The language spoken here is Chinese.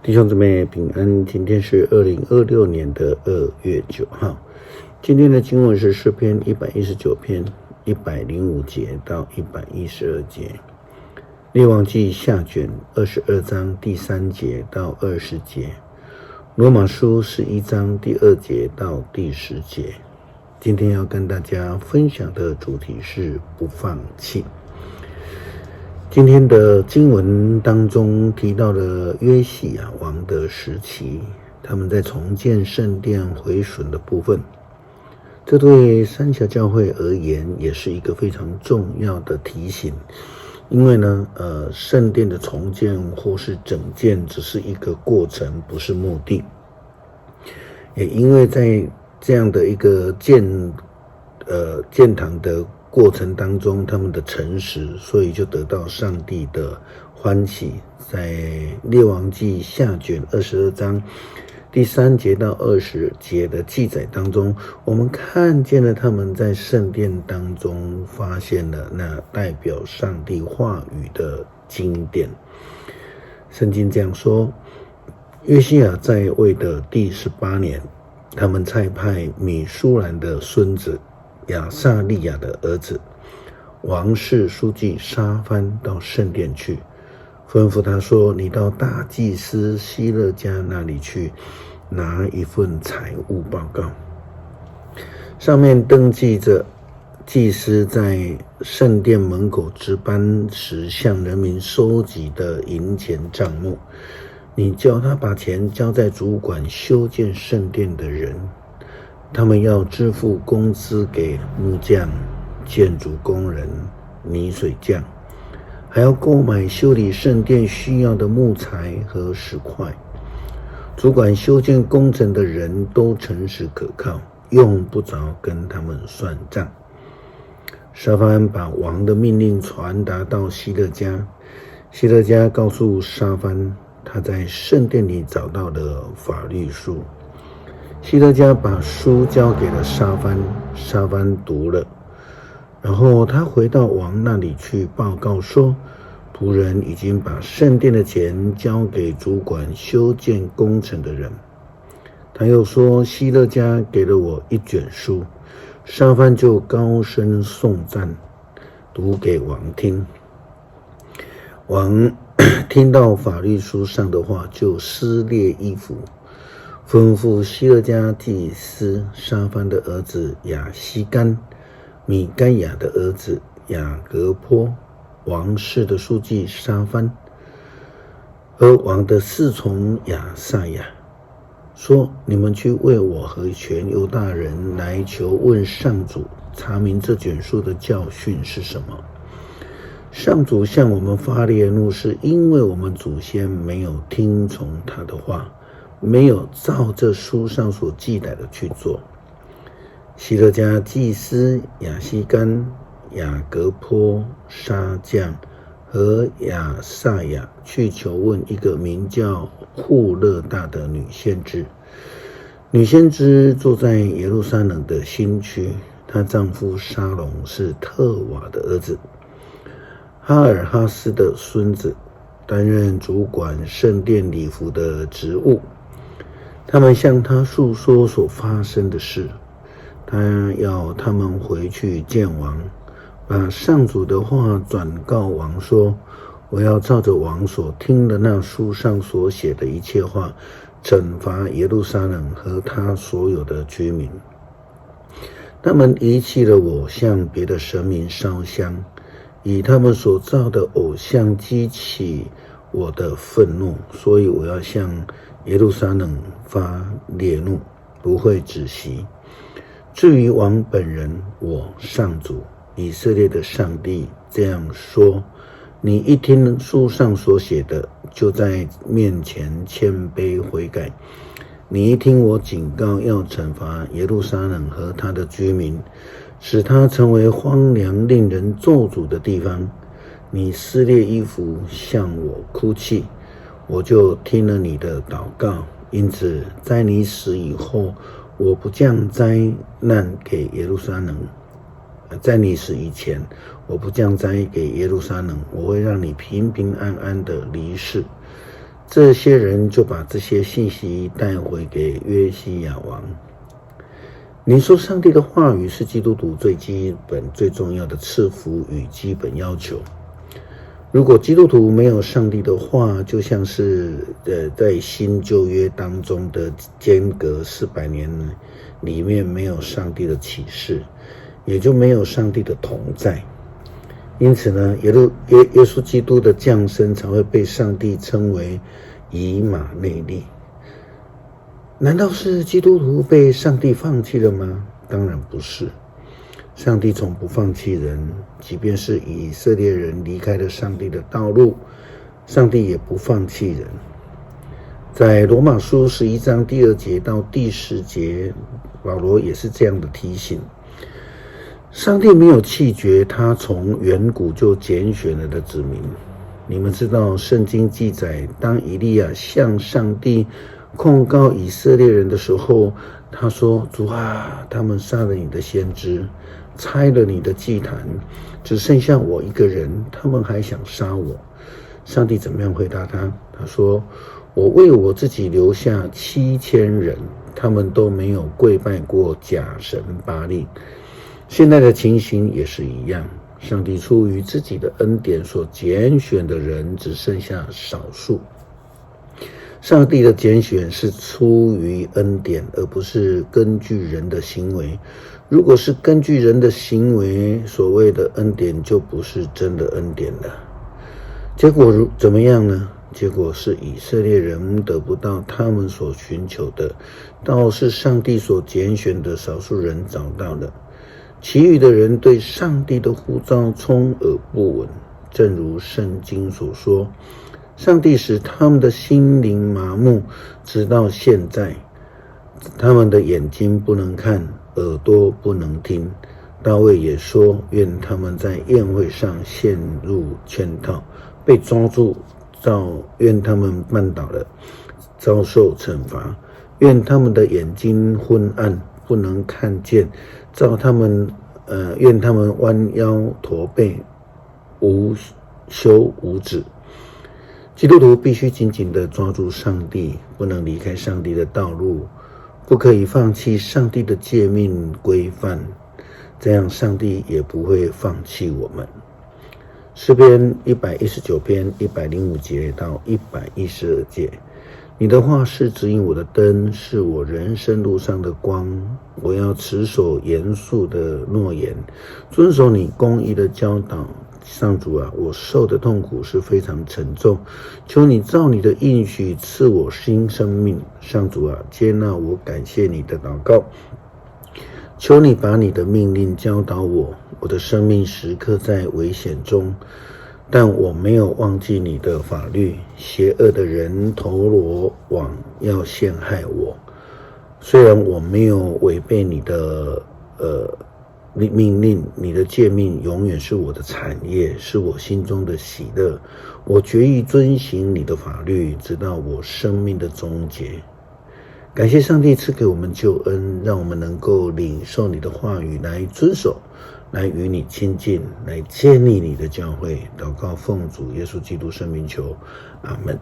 弟兄姊妹平安，今天是2026年的2月9号。今天的经文是诗篇119篇105节到112节，列王纪下卷22章第3节到20节，罗马书11章第2节到第10节。今天要跟大家分享的主题是不放弃。今天的经文当中提到了约西亚王的时期，他们在重建圣殿毁损的部分，这对三峡教会而言也是一个非常重要的提醒。因为呢，圣殿的重建或是整建只是一个过程，不是目的。也因为在这样的一个建堂的过程当中，他们的诚实，所以就得到上帝的欢喜。在列王纪下卷22章第3节到20节的记载当中，我们看见了他们在圣殿当中发现了那代表上帝话语的经典。圣经这样说：约西亚在位的第18年，他们差派米舒兰的孙子亚撒利亚的儿子王室书记沙番到圣殿去，吩咐他说：你到大祭司希勒家那里去，拿一份财务报告，上面登记着祭司在圣殿门口值班时向人民收集的银钱账目。你叫他把钱交在主管修建圣殿的人，他们要支付工资给木匠、建筑工人、泥水匠，还要购买修理圣殿需要的木材和石块。主管修建工程的人都诚实可靠，用不着跟他们算账。沙番把王的命令传达到希勒家，希勒家告诉沙番，他在圣殿里找到了法律书。希勒家把书交给了沙番，沙番读了，然后他回到王那里去报告说，仆人已经把圣殿的钱交给主管修建工程的人。他又说，希勒家给了我一卷书。沙番就高声颂赞，读给王听。王听到法律书上的话，就撕裂衣服，吩咐希勒家祭司沙番的儿子亚希干、米该亚的儿子雅各坡、王室的书记沙番和王的侍从亚撒亚，说：你们去为我和全犹大人来求问上主，查明这卷书的教训是什么。上主向我们发烈怒，是因为我们祖先没有听从他的话，没有照这书上所记载的去做。希勒家祭司亚希干、雅各坡、沙将和亚撒亚去求问一个名叫户勒大的女先知。女先知住在耶路撒冷的新区，她丈夫沙龙是特瓦的儿子，哈尔哈斯的孙子，担任主管圣殿礼服的职务。他们向他诉说所发生的事，他要他们回去见王，把上主的话转告王说，我要照着王所听的那书上所写的一切话，惩罚耶路撒冷和他所有的居民。他们遗弃了我，向别的神明烧香，以他们所造的偶像激起我的愤怒，所以我要向耶路撒冷发烈怒，不会止息。至于王本人，我上主以色列的上帝这样说：你一听书上所写的，就在面前谦卑悔改；你一听我警告要惩罚耶路撒冷和他的居民，使他成为荒凉令人咒诅的地方，你撕裂衣服向我哭泣，我就听了你的祷告。因此在你死以后，我不降灾难给耶路撒冷，在你死以前，我不降灾给耶路撒冷，我会让你平平安安的离世。这些人就把这些信息带回给约西亚王。你说上帝的话语是基督徒最基本最重要的赐福与基本要求。如果基督徒没有上帝的话，就像是在新旧约当中的间隔400年里面没有上帝的启示，也就没有上帝的同在。因此呢，耶稣基督的降生才会被上帝称为以马内利。难道是基督徒被上帝放弃了吗？当然不是。上帝从不放弃人，即便是以色列人离开了上帝的道路，上帝也不放弃人。在罗马书11章第2节到第10节，保罗也是这样的提醒：上帝没有弃绝他从远古就拣选了的子民。你们知道圣经记载，当以利亚向上帝控告以色列人的时候，他说：主啊，他们杀了你的先知，拆了你的祭坛，只剩下我一个人，他们还想杀我。上帝怎么样回答他？他说：我为我自己留下7000人，他们都没有跪拜过假神巴力。现在的情形也是一样，上帝出于自己的恩典所拣选的人只剩下少数。上帝的拣选是出于恩典，而不是根据人的行为。如果是根据人的行为，所谓的恩典就不是真的恩典了。结果怎么样呢？结果是以色列人得不到他们所寻求的，倒是上帝所拣选的少数人找到了。其余的人对上帝的呼召充耳不闻，正如圣经所说，上帝使他们的心灵麻木，直到现在，他们的眼睛不能看，耳朵不能听。大卫也说，愿他们在宴会上陷入圈套，被抓住，愿他们绊倒了，遭受惩罚。愿他们的眼睛昏暗，不能看见，愿他们弯腰驼背，无休无止。基督徒必须紧紧地抓住上帝，不能离开上帝的道路，不可以放弃上帝的诫命规范，这样上帝也不会放弃我们。诗篇119篇105节到112节，你的话是指引我的灯，是我人生路上的光。我要持守严肃的诺言，遵守你公义的教导。上主啊，我受的痛苦是非常沉重，求你照你的应许赐我新生命。上主啊，接纳我感谢你的祷告，求你把你的命令教导我。我的生命时刻在危险中，但我没有忘记你的法律。邪恶的人投罗网要陷害我，虽然我没有违背你的命令，你的诫命永远是我的产业，是我心中的喜乐。我决意遵行你的法律，直到我生命的终结。感谢上帝赐给我们救恩，让我们能够领受你的话语来遵守，来与你亲近，来建立你的教会。祷告奉主耶稣基督圣名求，阿们。